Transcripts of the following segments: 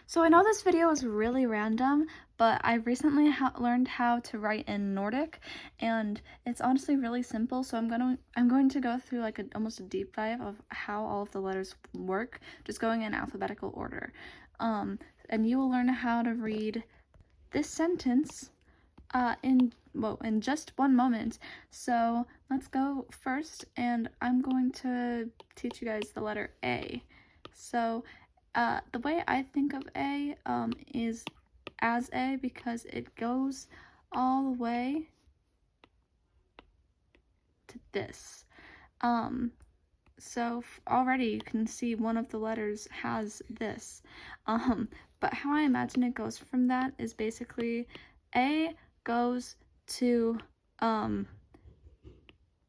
So I know this video is really random, but I recently learned how to write in Nordic, and it's honestly really simple. So I'm going to go through like almost a deep dive of how all of the letters work, just going in alphabetical order. And you will learn how to read this sentence in just one moment. So let's go first, and I'm going to teach you guys the letter A. So the way I think of A is as A because it goes all the way to this. So already you can see one of the letters has this. But how I imagine it goes from that is basically A goes to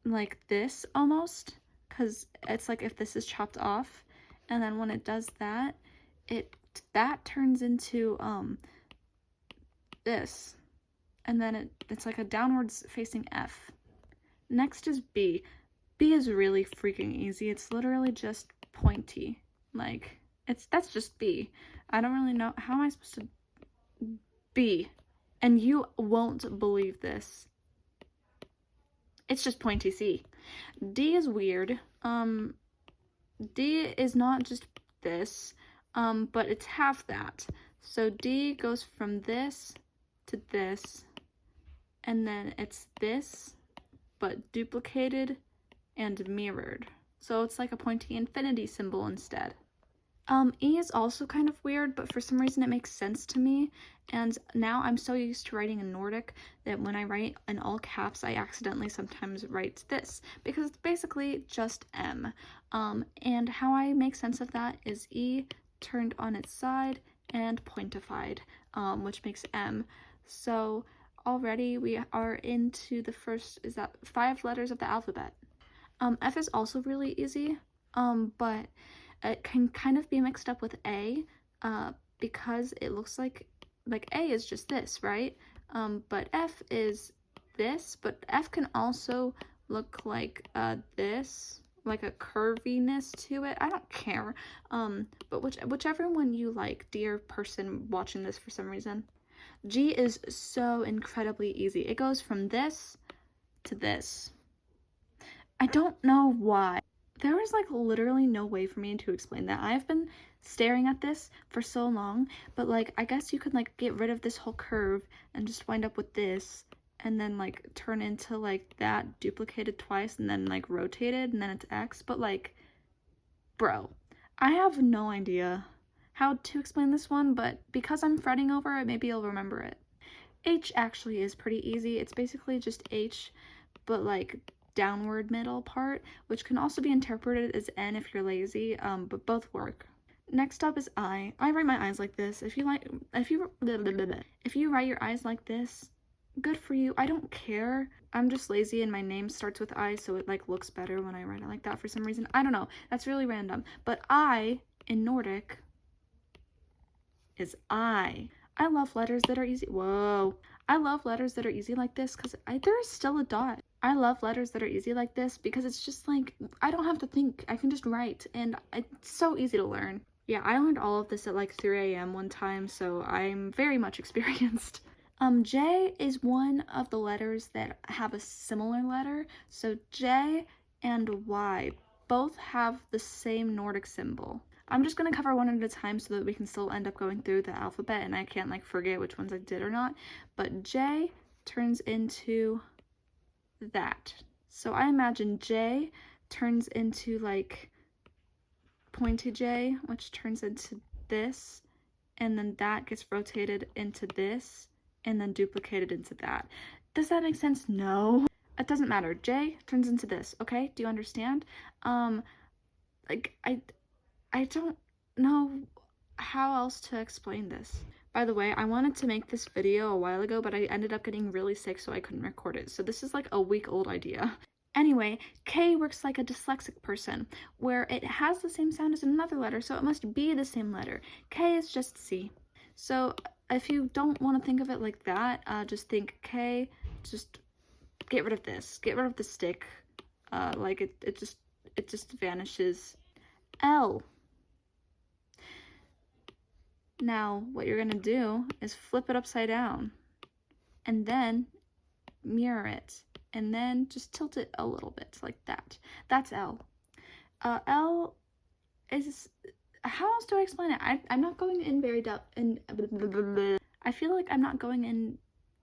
like this almost, because it's like if this is chopped off, and then when it does that, that turns into this, and then it's like a downwards facing F. Next is B. B is really freaking easy. It's literally just pointy. Like that's just B. I don't really know how am I supposed to B, and you won't believe this. It's just pointy C. D is weird. D is not just this, but it's half that. So D goes from this to this, and then it's this, but duplicated and mirrored. So it's like a pointy infinity symbol instead. E is also kind of weird, but for some reason it makes sense to me, and now I'm so used to writing in Nordic that when I write in all caps, I accidentally sometimes write this, because it's basically just M. And how I make sense of that is E turned on its side and pointified, which makes M. So already we are into the first, 5 letters of the alphabet. F is also really easy, but it can kind of be mixed up with A, because it looks like A is just this, right? But F is this, but F can also look like this, like a curviness to it. I don't care. But whichever one you like, dear person watching this for some reason. G is so incredibly easy. It goes from this to this. I don't know why. There was like literally no way for me to explain that. I've been staring at this for so long, but like I guess you could like get rid of this whole curve and just wind up with this, and then like turn into like that duplicated twice and then like rotated, and then it's X. But like, bro, I have no idea how to explain this one, but because I'm fretting over it, maybe you'll remember it. H actually is pretty easy. It's basically just H, but like downward middle part, which can also be interpreted as N if you're lazy, but both work. Next up is I. I write my eyes like this. If you write your eyes like this, good for you. I don't care. I'm just lazy and my name starts with I, so it like looks better when I write it like that for some reason. I don't know. That's really random. But I in Nordic is I. I love letters that are easy. Whoa. I love letters that are easy like this because there is still a dot. I love letters that are easy like this because it's just like, I don't have to think. I can just write, and it's so easy to learn. Yeah, I learned all of this at like 3 a.m. one time, so I'm very much experienced. J is one of the letters that have a similar letter. So J and Y both have the same Nordic symbol. I'm just going to cover one at a time so that we can still end up going through the alphabet and I can't like forget which ones I did or not. But J turns into that. So I imagine J turns into like pointy J, which turns into this, and then that gets rotated into this, and then duplicated into that. Does that make sense? No. It doesn't matter. J turns into this, okay? Do you understand? Like I don't know how else to explain this. By the way, I wanted to make this video a while ago, but I ended up getting really sick, so I couldn't record it. So this is like a week-old idea. Anyway, K works like a dyslexic person, where it has the same sound as another letter, so it must be the same letter. K is just C. So if you don't want to think of it like that, just think K, just get rid of this. Get rid of the stick. Like it just vanishes. L. Now, what you're gonna do is flip it upside down and then mirror it and then just tilt it a little bit like that. That's L. L is, how else do I explain it? I'm not going in very depth, and I feel like I'm not going in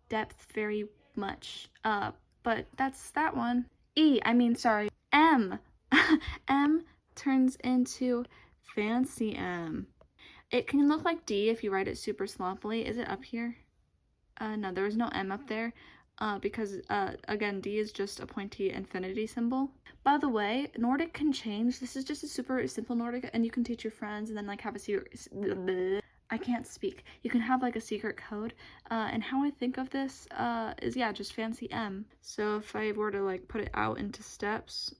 depth very much, but that's that one. Sorry, M. M turns into fancy M. It can look like D if you write it super sloppily. Is it up here? No, there was no M up there. Because, again, D is just a pointy infinity symbol. By the way, Nordic can change. This is just a super simple Nordic, and you can teach your friends and then, like, have a secret... I can't speak. You can have, like, a secret code. And how I think of this, is, yeah, just fancy M. So if I were to, like, put it out into steps,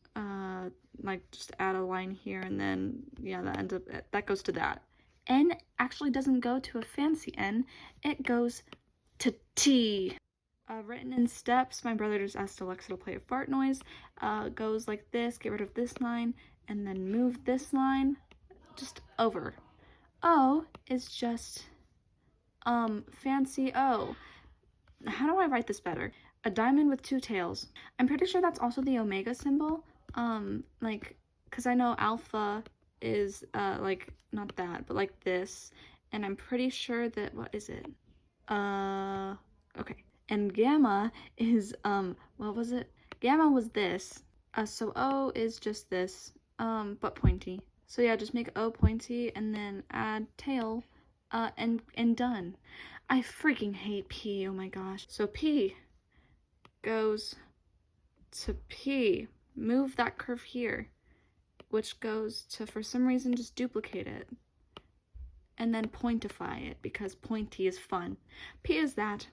like, just add a line here, and then, yeah, that goes to that. N actually doesn't go to a fancy N. It goes to T. Written in steps, my brother just asked Alexa to play a fart noise. Goes like this, get rid of this line, and then move this line just over. O is just, fancy O. How do I write this better? A diamond with two tails. I'm pretty sure that's also the omega symbol. Like, because I know alpha is, like, not that, but like this. And I'm pretty sure that, what is it? Okay. And gamma is, what was it? Gamma was this. So O is just this, but pointy. So yeah, just make O pointy and then add tail, and done. I freaking hate P, oh my gosh. So P goes to P. Move that curve here, which goes to, for some reason, just duplicate it. And then pointify it, because pointy is fun. P is that.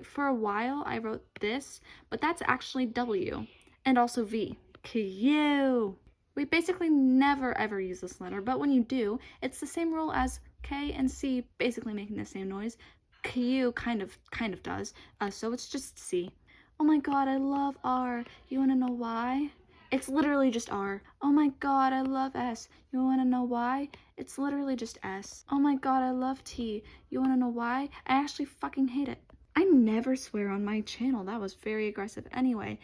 For a while I wrote this, but that's actually W, and also V. Q. We basically never ever use this letter, but when you do, it's the same rule as K and C basically making the same noise. Q kind of does, so it's just C. Oh my god, I love R. You wanna know why? It's literally just R. Oh my god, I love S. You wanna know why? It's literally just S. Oh my god, I love T. You wanna know why? I actually fucking hate it. I never swear on my channel. That was very aggressive. Anyway,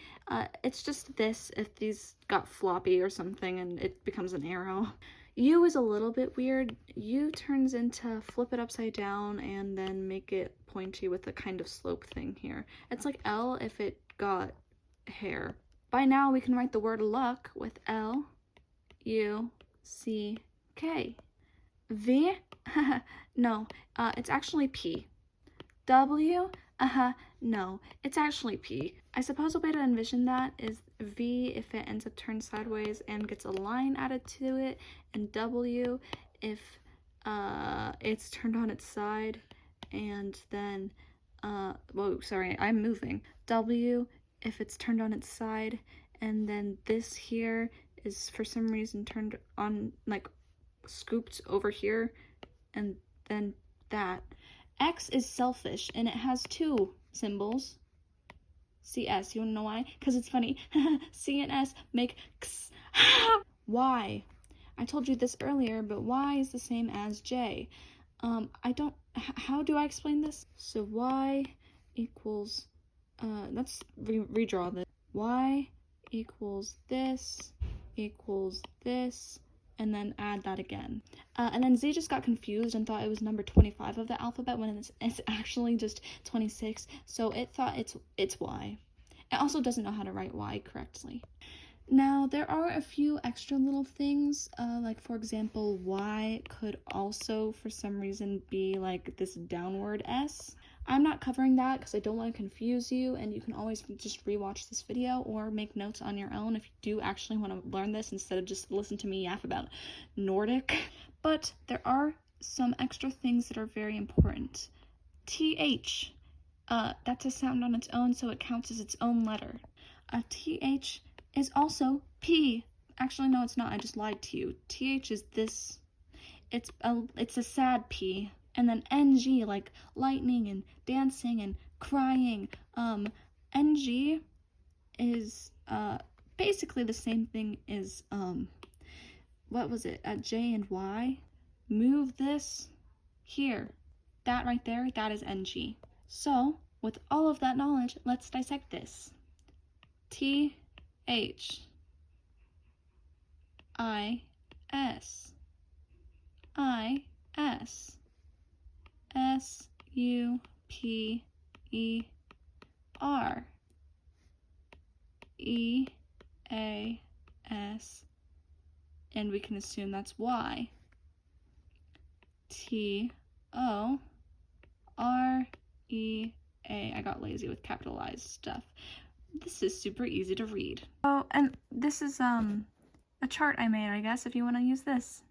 it's just this if these got floppy or something and it becomes an arrow. U is a little bit weird. U turns into flip it upside down and then make it pointy with a kind of slope thing here. It's like L if it got hair. By now we can write the word luck with L, U, C, K. V? No, it's actually P. W? No, it's actually P. I suppose a way to envision that is V if it ends up turned sideways and gets a line added to it, and W if it's turned on its side, and then, whoa, sorry, I'm moving. W if it's turned on its side, and then this here is for some reason turned on, like, scooped over here, and then that. X is selfish, and it has two symbols. CS, you wanna know why? Because it's funny. C and S make X. Y. I told you this earlier, but Y is the same as J. How do I explain this? So Y equals, let's redraw this. Y equals this, and then add that again. And then Z just got confused and thought it was number 25 of the alphabet when it's actually just 26, so it thought it's Y. It also doesn't know how to write Y correctly. Now, there are a few extra little things, like, for example, Y could also, for some reason, be, like, this downward S. I'm not covering that because I don't want to confuse you, and you can always just rewatch this video or make notes on your own if you do actually want to learn this instead of just listen to me yap about Nordic. But there are some extra things that are very important. TH, that's a sound on its own, so it counts as its own letter. TH is also P. Actually, no, it's not. I just lied to you. TH is this. It's a sad P. And then NG, like lightning and dancing and crying. NG is basically the same thing as what was it? J and Y. move this here. That right there, that is NG. So, with all of that knowledge, let's dissect this. T, H, I, S, I, S, S, U, P, E, R, E, A, S, and we can assume that's Y. T, O, R, E, A. I got lazy with capitalized stuff. This is super easy to read. Oh, and this is a chart I made, I guess, if you want to use this.